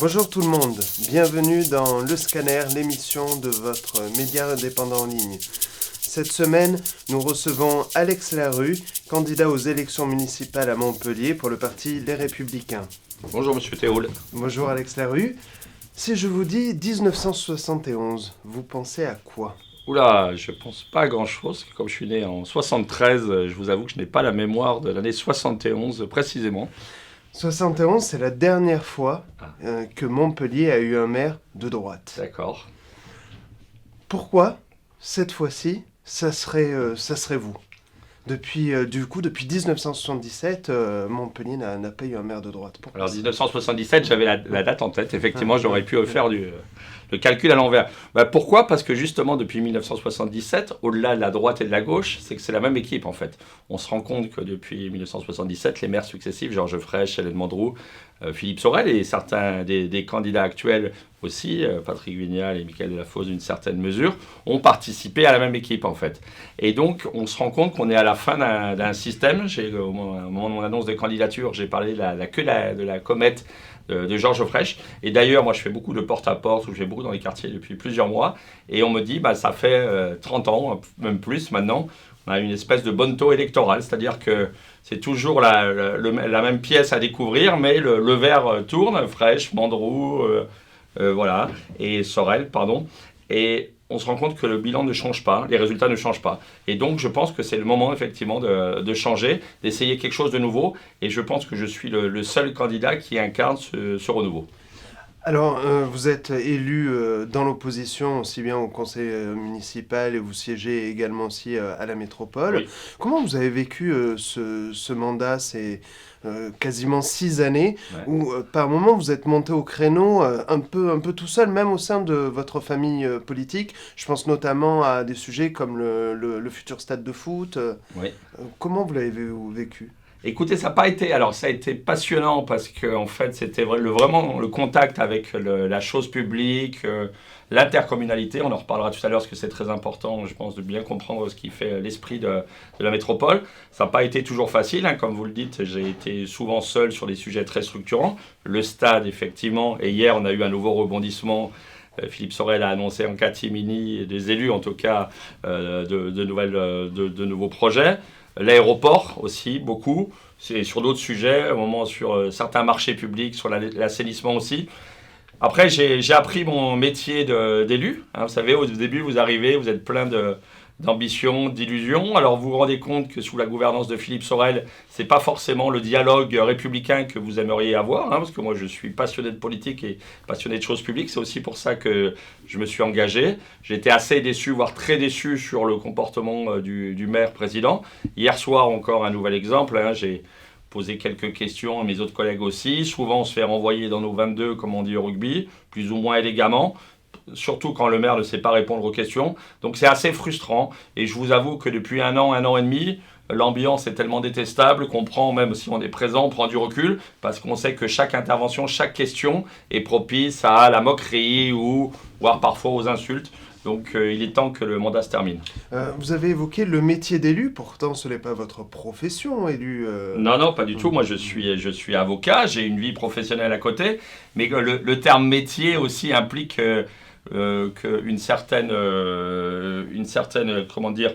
Bonjour tout le monde, bienvenue dans Le Scanner, l'émission de votre média indépendant en ligne. Cette semaine, nous recevons Alex Larue, candidat aux élections municipales à Montpellier pour le parti Les Républicains. Bonjour Monsieur Théoul. Bonjour Alex Larue. Si je vous dis 1971, vous pensez à quoi ? Oula, je pense pas à grand chose. Comme je suis né en 73, je vous avoue que je n'ai pas la mémoire de l'année 71 précisément. 71, c'est la dernière fois que Montpellier a eu un maire de droite. D'accord. Pourquoi, cette fois-ci, ça serait vous ? Depuis 1977, Montpellier n'a pas eu un maire de droite. Pourquoi ? Alors 1977, j'avais la date en tête. Effectivement, j'aurais pu faire le calcul à l'envers. Pourquoi ? Parce que justement, depuis 1977, au-delà de la droite et de la gauche, c'est que c'est la même équipe en fait. On se rend compte que depuis 1977, les maires successifs, Georges Frêche, Hélène Mandroux, Philippe Sorel et certains des candidats actuels aussi, Patrick Vignal et Michael Delafosse d'une certaine mesure, ont participé à la même équipe en fait. Et donc on se rend compte qu'on est à la fin d'un système. Au moment de mon annonce de candidature, j'ai parlé de la comète de Georges Frêche. Et d'ailleurs, moi je fais beaucoup de porte-à-porte, ou je vais beaucoup dans les quartiers depuis plusieurs mois, et on me dit, ça fait 30 ans, même plus maintenant, on a une espèce de bonneteau électoral, c'est-à-dire que c'est toujours la même pièce à découvrir, mais le verre tourne, Frêche, Mandroux, voilà, et Sorel, pardon, et on se rend compte que le bilan ne change pas, les résultats ne changent pas. Et donc, je pense que c'est le moment, effectivement, de changer, d'essayer quelque chose de nouveau. Et je pense que je suis le seul candidat qui incarne ce renouveau. Alors, vous êtes élu dans l'opposition, aussi bien au conseil municipal, et vous siégez également aussi à la métropole. Oui. Comment vous avez vécu ce mandat, ces quasiment 6 années, où par moment vous êtes monté au créneau un peu tout seul, même au sein de votre famille politique. Je pense notamment à des sujets comme le futur stade de foot. Oui. Comment vous l'avez vécu ? Écoutez, ça a été passionnant parce que en fait, c'était vraiment le contact avec la chose publique, l'intercommunalité. On en reparlera tout à l'heure parce que c'est très important, je pense, de bien comprendre ce qui fait l'esprit de la métropole. Ça n'a pas été toujours facile, hein, comme vous le dites. J'ai été souvent seul sur des sujets très structurants. Le stade, effectivement, et hier, on a eu un nouveau rebondissement. Philippe Sorel a annoncé en catimini, des élus en tout cas, de nouveaux projets. L'aéroport aussi, beaucoup. C'est sur d'autres sujets, au moment sur certains marchés publics, sur l'assainissement aussi. Après, j'ai appris mon métier d'élu. Hein, vous savez, au début, vous arrivez, vous êtes plein d'ambition, d'illusions. Alors vous vous rendez compte que sous la gouvernance de Philippe Sorel, c'est pas forcément le dialogue républicain que vous aimeriez avoir, hein, parce que moi je suis passionné de politique et passionné de choses publiques. C'est aussi pour ça que je me suis engagé. J'étais assez déçu, voire très déçu sur le comportement du maire président. Hier soir encore un nouvel exemple, hein, j'ai posé quelques questions à mes autres collègues aussi. Souvent on se fait renvoyer dans nos 22, comme on dit au rugby, plus ou moins élégamment. Surtout quand le maire ne sait pas répondre aux questions. Donc c'est assez frustrant. Et je vous avoue que depuis un an et demi, l'ambiance est tellement détestable qu'on prend, même si on est présent, on prend du recul parce qu'on sait que chaque intervention, chaque question est propice à la moquerie ou voire parfois aux insultes. Donc il est temps que le mandat se termine. Vous avez évoqué le métier d'élu, pourtant ce n'est pas votre profession, élu. Non, pas du tout. Moi je suis avocat, j'ai une vie professionnelle à côté, mais le terme métier aussi implique une certaine, comment dire,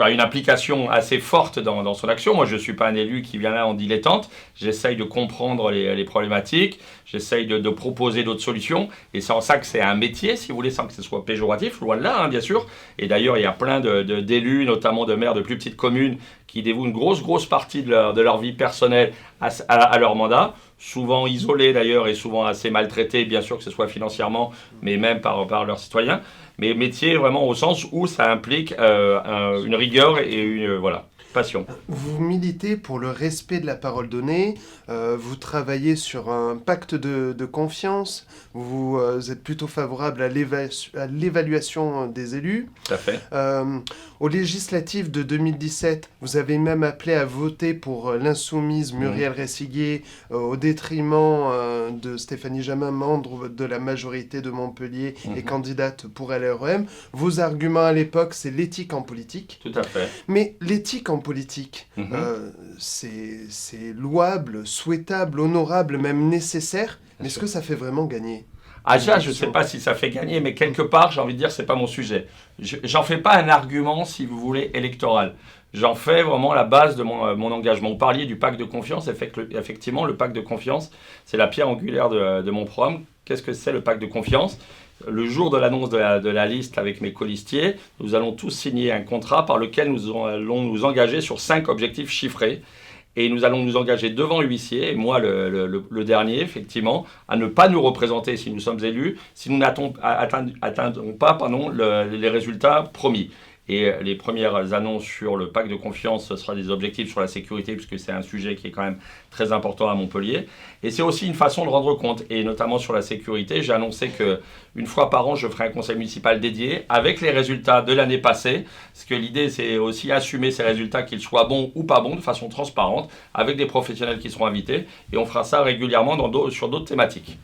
une implication assez forte dans son action. Moi, je ne suis pas un élu qui vient là en dilettante. J'essaye de comprendre les problématiques, j'essaye de proposer d'autres solutions. Et c'est en ça que c'est un métier, si vous voulez, sans que ce soit péjoratif, loin de là, hein, bien sûr. Et d'ailleurs, il y a plein d'élus, notamment de maires de plus petites communes, qui dévouent une grosse partie de leur vie personnelle à leur mandat. Souvent isolés d'ailleurs et souvent assez maltraités, bien sûr que ce soit financièrement, mais même par leurs citoyens. Mais métier vraiment au sens où ça implique une rigueur et une passion. Vous militez pour le respect de la parole donnée, vous travaillez sur un pacte de confiance, vous êtes plutôt favorable à l'évaluation des élus. Tout à fait. Aux législatives de 2017, vous avez même appelé à voter pour l'insoumise Muriel Resiguier au détriment de Stéphanie Jamin, membre de la majorité de Montpellier et candidate pour LREM. Vos arguments à l'époque, c'est l'éthique en politique. Tout à fait. Mais l'éthique en politique, c'est louable, souhaitable, honorable, même nécessaire. Mais est-ce que ça fait vraiment gagner? Ah ça, je ne sais pas si ça fait gagner, mais quelque part, j'ai envie de dire, c'est pas mon sujet. J'en fais pas un argument, si vous voulez, électoral. J'en fais vraiment la base de mon engagement. Vous parliez du pacte de confiance. Effectivement, le pacte de confiance, c'est la pierre angulaire de mon programme. Qu'est-ce que c'est le pacte de confiance? Le jour de l'annonce de la liste avec mes colistiers, nous allons tous signer un contrat par lequel nous allons nous engager sur 5 objectifs chiffrés. Et nous allons nous engager devant l'huissier, et moi le dernier, effectivement, à ne pas nous représenter si nous sommes élus, si nous n'atteindrons pas les résultats promis. Et les premières annonces sur le pacte de confiance, ce sera des objectifs sur la sécurité, puisque c'est un sujet qui est quand même très important à Montpellier. Et c'est aussi une façon de rendre compte, et notamment sur la sécurité. J'ai annoncé qu'une fois par an, je ferai un conseil municipal dédié avec les résultats de l'année passée. Parce que l'idée, c'est aussi assumer ces résultats, qu'ils soient bons ou pas bons, de façon transparente, avec des professionnels qui seront invités. Et on fera ça régulièrement sur d'autres thématiques.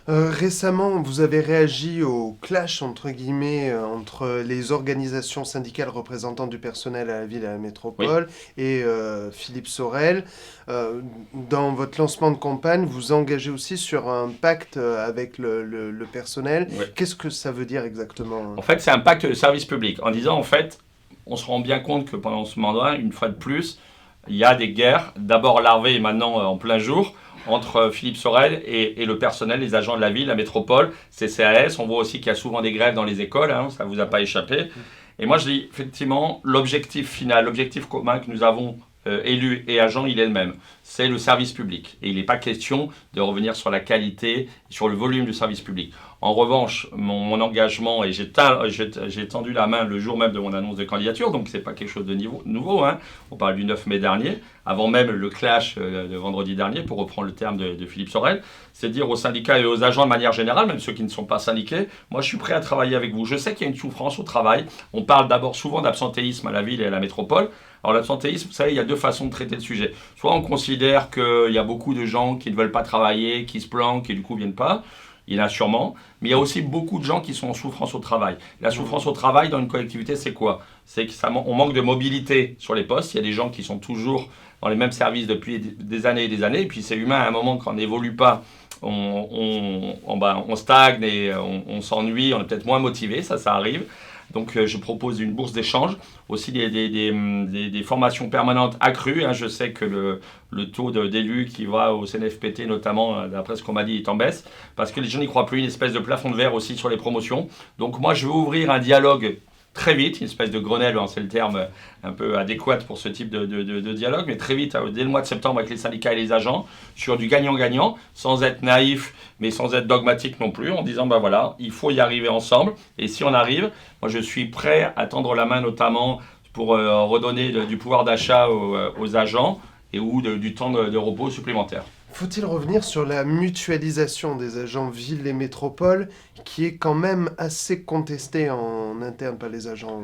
Récemment, vous avez réagi au clash, entre guillemets, entre les organisations syndicales représentant du personnel à la ville et à la métropole et Philippe Sorel. Dans votre lancement de campagne, vous engagez aussi sur un pacte avec le personnel. Oui. Qu'est-ce que ça veut dire exactement? En fait, c'est un pacte de service public. En disant, en fait, on se rend bien compte que pendant ce mandat, une fois de plus, il y a des guerres, d'abord larvées et maintenant en plein jour, entre Philippe Sorel et le personnel, les agents de la ville, la métropole, CCAS. On voit aussi qu'il y a souvent des grèves dans les écoles, ça ne vous a pas échappé. Et moi, je dis, effectivement, l'objectif final, l'objectif commun que nous avons élus et agents, il est le même. C'est le service public. Et il n'est pas question de revenir sur la qualité, sur le volume du service public. En revanche, mon engagement, et j'ai tendu la main le jour même de mon annonce de candidature, donc ce n'est pas quelque chose de nouveau. On parle du 9 mai dernier, avant même le clash de vendredi dernier, pour reprendre le terme de Philippe Sorel, c'est de dire aux syndicats et aux agents de manière générale, même ceux qui ne sont pas syndiqués, moi je suis prêt à travailler avec vous. Je sais qu'il y a une souffrance au travail. On parle d'abord souvent d'absentéisme à la ville et à la métropole. Alors l'absentéisme, vous savez, il y a 2 façons de traiter le sujet. Soit on considère qu'il y a beaucoup de gens qui ne veulent pas travailler, qui se planquent et du coup ne viennent pas. Il y en a sûrement, mais il y a aussi beaucoup de gens qui sont en souffrance au travail. La souffrance au travail dans une collectivité, c'est quoi? C'est qu'on manque de mobilité sur les postes. Il y a des gens qui sont toujours dans les mêmes services depuis des années et des années. Et puis c'est humain, à un moment, quand on n'évolue pas, on stagne et on s'ennuie, on est peut-être moins motivé, ça arrive. Donc je propose une bourse d'échange, aussi des formations permanentes accrues. Je sais que le taux d'élus qui va au CNFPT notamment, d'après ce qu'on m'a dit, est en baisse, parce que les gens n'y croient plus, une espèce de plafond de verre aussi sur les promotions. Donc moi je veux ouvrir un dialogue très vite, une espèce de Grenelle, c'est le terme un peu adéquat pour ce type de dialogue, mais très vite, dès le mois de septembre avec les syndicats et les agents, sur du gagnant-gagnant, sans être naïf, mais sans être dogmatique non plus, en disant, voilà, il faut y arriver ensemble, et si on arrive, moi je suis prêt à tendre la main notamment pour redonner du pouvoir d'achat aux agents, ou du temps de repos supplémentaire. Faut-il revenir sur la mutualisation des agents villes et métropoles, qui est quand même assez contestée en interne par les agents?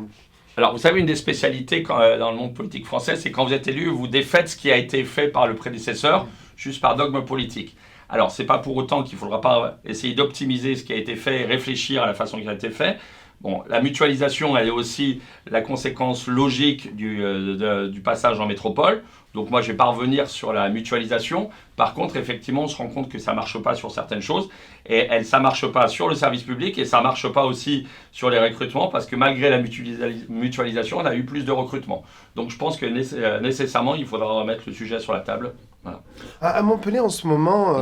Alors, vous savez, une des spécialités dans le monde politique français, c'est quand vous êtes élu, vous défaites ce qui a été fait par le prédécesseur, juste par dogme politique. Alors, ce n'est pas pour autant qu'il ne faudra pas essayer d'optimiser ce qui a été fait et réfléchir à la façon qui a été fait. Bon, la mutualisation, elle est aussi la conséquence logique du passage en métropole. Donc moi, je vais pas revenir sur la mutualisation. Par contre, effectivement, on se rend compte que ça marche pas sur certaines choses. Et ça marche pas sur le service public et ça marche pas aussi sur les recrutements parce que malgré la mutualisation, on a eu plus de recrutements. Donc je pense que nécessairement, il faudra remettre le sujet sur la table. Voilà. À Montpellier, en ce moment,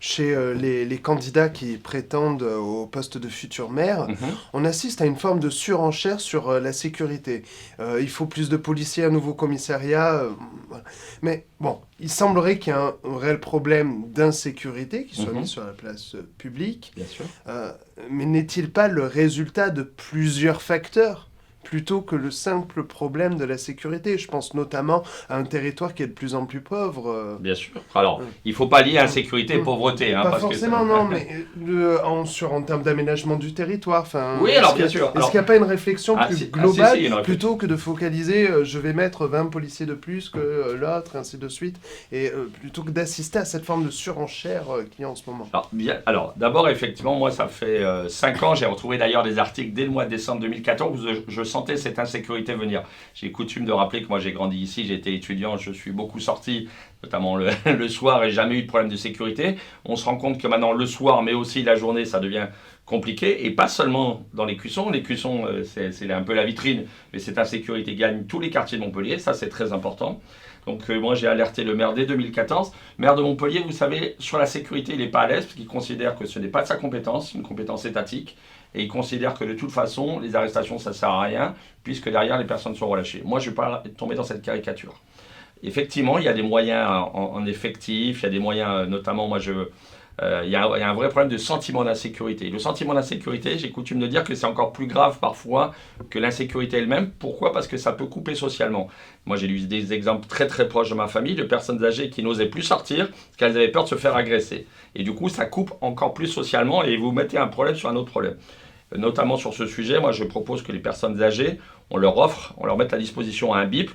chez les candidats qui prétendent au poste de futur maire, on assiste à une forme de surenchère sur la sécurité. Il faut plus de policiers, un nouveau commissariat. Mais bon, il semblerait qu'il y ait un réel problème d'insécurité qui soit mis sur la place publique. Bien sûr. Mais n'est-il pas le résultat de plusieurs facteurs plutôt que le simple problème de la sécurité? Je pense notamment à un territoire qui est de plus en plus pauvre. Bien sûr. Alors, il ne faut pas lier insécurité et pauvreté. Pas parce forcément, que non, mais en termes d'aménagement du territoire. Oui, alors bien sûr. Est-ce qu'il n'y a pas une réflexion plus globale, si, plutôt que de focaliser je vais mettre 20 policiers de plus que l'autre, ainsi de suite, et plutôt que d'assister à cette forme de surenchère qu'il y a en ce moment? Alors, d'abord, effectivement, moi, ça fait 5 ans, j'ai retrouvé d'ailleurs des articles dès le mois de décembre 2014 où je sentais cette insécurité venir. J'ai coutume de rappeler que moi j'ai grandi ici, j'ai été étudiant, je suis beaucoup sorti, notamment le soir, et jamais eu de problème de sécurité. On se rend compte que maintenant le soir, mais aussi la journée, ça devient compliqué, et pas seulement dans les cuissons. Les cuissons, c'est un peu la vitrine, mais cette insécurité gagne tous les quartiers de Montpellier, ça c'est très important. Donc moi j'ai alerté le maire dès 2014. Maire de Montpellier, vous savez, sur la sécurité, il n'est pas à l'aise, parce qu'il considère que ce n'est pas de sa compétence, une compétence étatique, et il considère que de toute façon, les arrestations, ça ne sert à rien, puisque derrière, les personnes sont relâchées. Moi, je ne vais pas tomber dans cette caricature. Effectivement, il y a des moyens en effectif, il y a des moyens, notamment, il y a un vrai problème de sentiment d'insécurité. Le sentiment d'insécurité, j'ai coutume de dire que c'est encore plus grave parfois que l'insécurité elle-même. Pourquoi? Parce que ça peut couper socialement. Moi, j'ai eu des exemples très très proches de ma famille, de personnes âgées qui n'osaient plus sortir parce qu'elles avaient peur de se faire agresser. Et du coup, ça coupe encore plus socialement et vous mettez un problème sur un autre problème. Notamment sur ce sujet, moi, je propose que les personnes âgées, on leur mette à disposition un bip.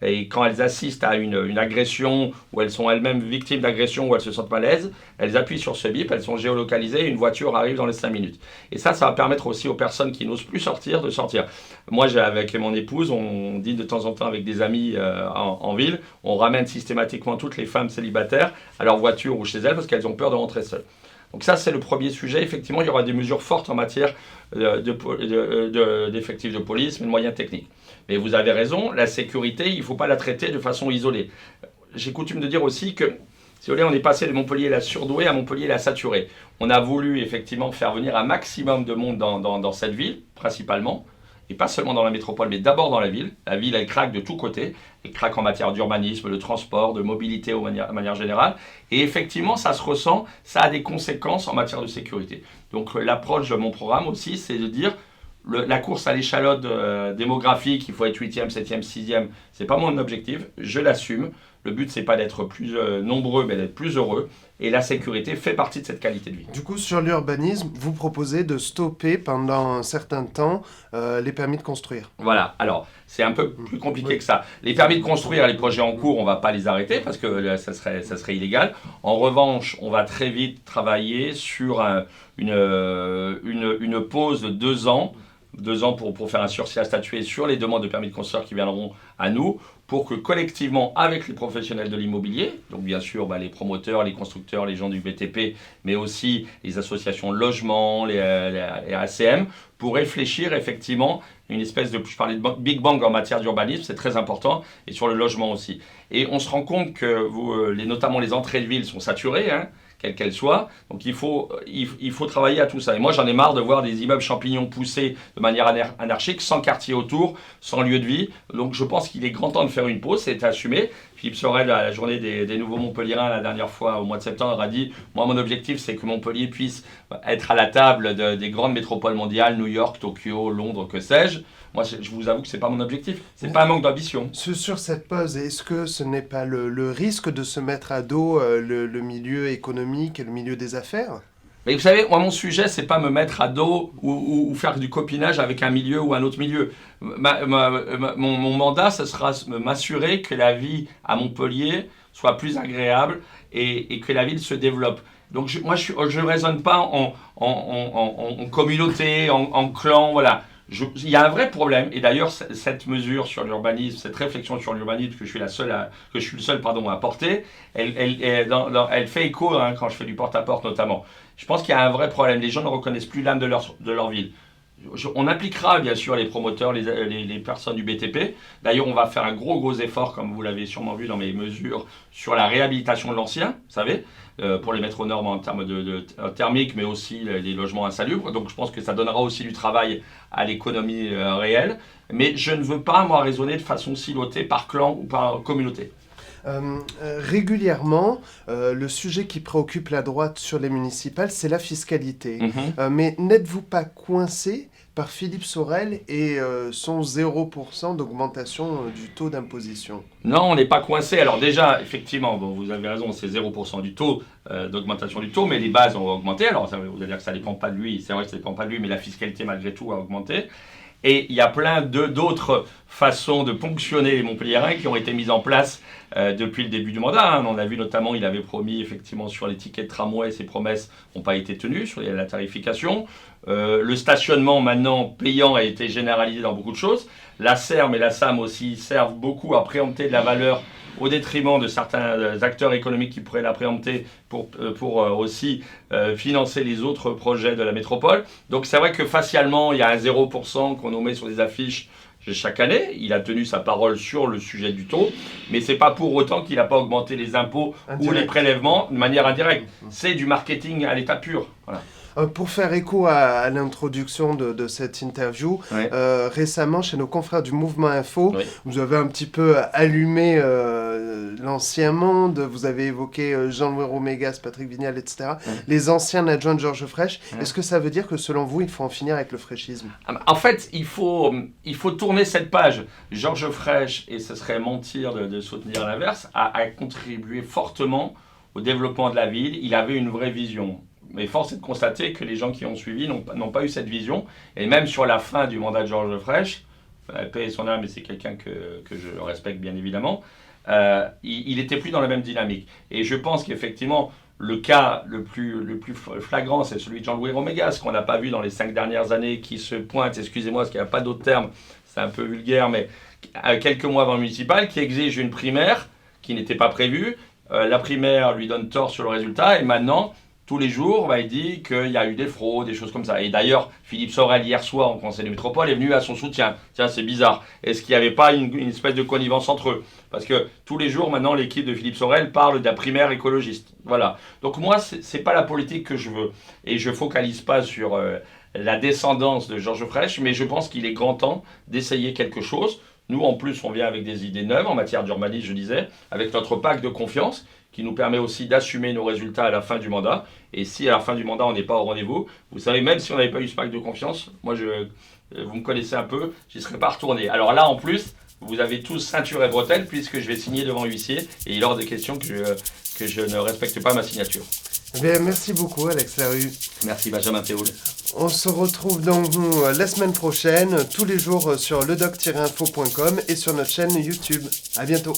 Et quand elles assistent à une agression, ou elles sont elles-mêmes victimes d'agression, ou elles se sentent mal à l'aise, elles appuient sur ce bip, elles sont géolocalisées, et une voiture arrive dans les 5 minutes. Et ça va permettre aussi aux personnes qui n'osent plus sortir, de sortir. Moi, avec mon épouse, on dit de temps en temps avec des amis en ville, on ramène systématiquement toutes les femmes célibataires à leur voiture ou chez elles, parce qu'elles ont peur de rentrer seules. Donc ça, c'est le premier sujet. Effectivement, il y aura des mesures fortes en matière d'effectifs de police, mais de moyens techniques. Mais vous avez raison, la sécurité, il ne faut pas la traiter de façon isolée. J'ai coutume de dire aussi que, si vous voulez, on est passé de Montpellier la surdouée à Montpellier la saturée. On a voulu effectivement faire venir un maximum de monde dans cette ville, principalement, et pas seulement dans la métropole, mais d'abord dans la ville. La ville, elle craque de tous côtés. Elle craque en matière d'urbanisme, de transport, de mobilité de manière générale. Et effectivement, ça se ressent, ça a des conséquences en matière de sécurité. Donc l'approche de mon programme aussi, c'est de dire la course à l'échalote démographique, il faut être 8e, 7e, 6e, c'est pas mon objectif, je l'assume. Le but, c'est pas d'être plus nombreux, mais d'être plus heureux. Et la sécurité fait partie de cette qualité de vie. Du coup, sur l'urbanisme, vous proposez de stopper pendant un certain temps les permis de construire. Voilà, alors c'est un peu plus compliqué que ça. Les permis de construire, les projets en cours, on ne va pas les arrêter parce que ça serait illégal. En revanche, on va très vite travailler sur une pause de 2 ans. 2 ans pour faire un sursis à statuer sur les demandes de permis de construire qui viendront à nous, pour que collectivement, avec les professionnels de l'immobilier, donc bien sûr les promoteurs, les constructeurs, les gens du BTP, mais aussi les associations de logement, les ACM, pour réfléchir effectivement une espèce de, je parlais de Big Bang en matière d'urbanisme, c'est très important, et sur le logement aussi. Et on se rend compte que notamment les entrées de ville sont saturées, quelle qu'elle soit. Donc il faut travailler à tout ça. Et moi, j'en ai marre de voir des immeubles champignons pousser de manière anarchique, sans quartier autour, sans lieu de vie. Donc je pense qu'il est grand temps de faire une pause, c'est assumé. Philippe Sorel, à la journée des nouveaux Montpelliérains, la dernière fois, au mois de septembre, a dit « Moi, mon objectif, c'est que Montpellier puisse être à la table des grandes métropoles mondiales, New York, Tokyo, Londres, que sais-je. » Moi, je vous avoue que ce n'est pas mon objectif. Ce n'est pas un manque d'ambition. Sur cette pause, est-ce que ce n'est pas le risque de se mettre à dos le milieu économique et le milieu des affaires ? Mais vous savez, moi, mon sujet, c'est pas me mettre à dos ou faire du copinage avec un milieu ou un autre milieu. Mon mandat, ce sera m'assurer que la vie à Montpellier soit plus agréable et que la ville se développe. Donc, je ne raisonne pas en communauté, en clan, voilà. Il y a un vrai problème, et d'ailleurs cette mesure sur l'urbanisme, cette réflexion sur l'urbanisme que je suis le seul à porter, elle fait écho quand je fais du porte-à-porte notamment. Je pense qu'il y a un vrai problème, les gens ne reconnaissent plus l'âme de leur ville. On impliquera bien sûr les promoteurs, les personnes du BTP. D'ailleurs, on va faire un gros effort, comme vous l'avez sûrement vu dans mes mesures, sur la réhabilitation de l'ancien, vous savez, pour les mettre aux normes en termes de thermique, mais aussi les logements insalubres. Donc je pense que ça donnera aussi du travail à l'économie réelle. Mais je ne veux pas, moi, raisonner de façon silotée par clan ou par communauté. Régulièrement, le sujet qui préoccupe la droite sur les municipales, c'est la fiscalité. Mais n'êtes-vous pas coincé par Philippe Sorel et son 0% d'augmentation du taux d'imposition? Non, on n'est pas coincé. Alors déjà, effectivement, vous avez raison, c'est 0% du taux d'augmentation du taux, mais les bases ont augmenté. Alors vous allez dire que ça ne dépend pas de lui, c'est vrai que ça ne dépend pas de lui, mais la fiscalité malgré tout a augmenté. Et il y a plein d'autres façons de ponctionner les Montpelliérains qui ont été mises en place depuis le début du mandat. On a vu notamment, il avait promis effectivement sur les tickets de tramway, ses promesses n'ont pas été tenues sur la tarification. Le stationnement maintenant payant a été généralisé dans beaucoup de choses. La SERM et la SAM aussi servent beaucoup à préempter de la valeur au détriment de certains acteurs économiques qui pourraient la préempter pour aussi financer les autres projets de la métropole. Donc c'est vrai que facialement, il y a un 0% qu'on nous met sur des affiches chaque année. Il a tenu sa parole sur le sujet du taux, mais ce n'est pas pour autant qu'il n'a pas augmenté les impôts ou les prélèvements de manière indirecte. C'est du marketing à l'état pur. Voilà. Pour faire écho à l'introduction de cette interview, Ouais. Récemment, chez nos confrères du Mouvement Info, Oui. vous avez un petit peu allumé l'ancien monde, vous avez évoqué Jean-Louis Romégas, Patrick Vignal, etc., les anciens adjoints de Georges Frêche. Est-ce que ça veut dire que, selon vous, il faut en finir avec le fréchisme ? En fait, il faut tourner cette page. Georges Frêche, et ce serait mentir de soutenir l'inverse, a contribué fortement au développement de la ville. Il avait une vraie vision. Mais force est de constater que les gens qui ont suivi n'ont pas eu cette vision. Et même sur la fin du mandat de Georges Frêche, paix et son âme, et c'est quelqu'un que je respecte bien évidemment, il n'était plus dans la même dynamique. Et je pense qu'effectivement, le cas le plus flagrant, c'est celui de Jean-Louis Romégas, qu'on n'a pas vu dans les 5 dernières années, qui se pointe, excusez-moi, parce qu'il n'y a pas d'autre terme, c'est un peu vulgaire, mais quelques mois avant le municipal, qui exige une primaire qui n'était pas prévue. La primaire lui donne tort sur le résultat, et maintenant, tous les jours, il dit qu'il y a eu des fraudes, des choses comme ça. Et d'ailleurs, Philippe Sorel, hier soir, en conseil de métropole, est venu à son soutien. Tiens, c'est bizarre. Est-ce qu'il n'y avait pas une espèce de connivence entre eux ? Parce que tous les jours, maintenant, l'équipe de Philippe Sorel parle de la primaire écologiste. Voilà. Donc moi, c'est pas la politique que je veux. Et je focalise pas sur la descendance de Georges Frêche, mais je pense qu'il est grand temps d'essayer quelque chose. Nous, en plus, on vient avec des idées neuves en matière d'urbanisme, je disais, avec notre pacte de confiance, qui nous permet aussi d'assumer nos résultats à la fin du mandat. Et si à la fin du mandat, on n'est pas au rendez-vous, vous savez, même si on n'avait pas eu ce pacte de confiance, moi, vous me connaissez un peu, j'y serais pas retourné. Alors là, en plus, vous avez tous ceinture et bretelles, puisque je vais signer devant huissier, et il est hors de question que je ne respecte pas ma signature. Eh bien, merci beaucoup, Alex Larue. Merci, Benjamin Théoul. On se retrouve donc la semaine prochaine, tous les jours sur ledoc-info.com et sur notre chaîne YouTube. À bientôt.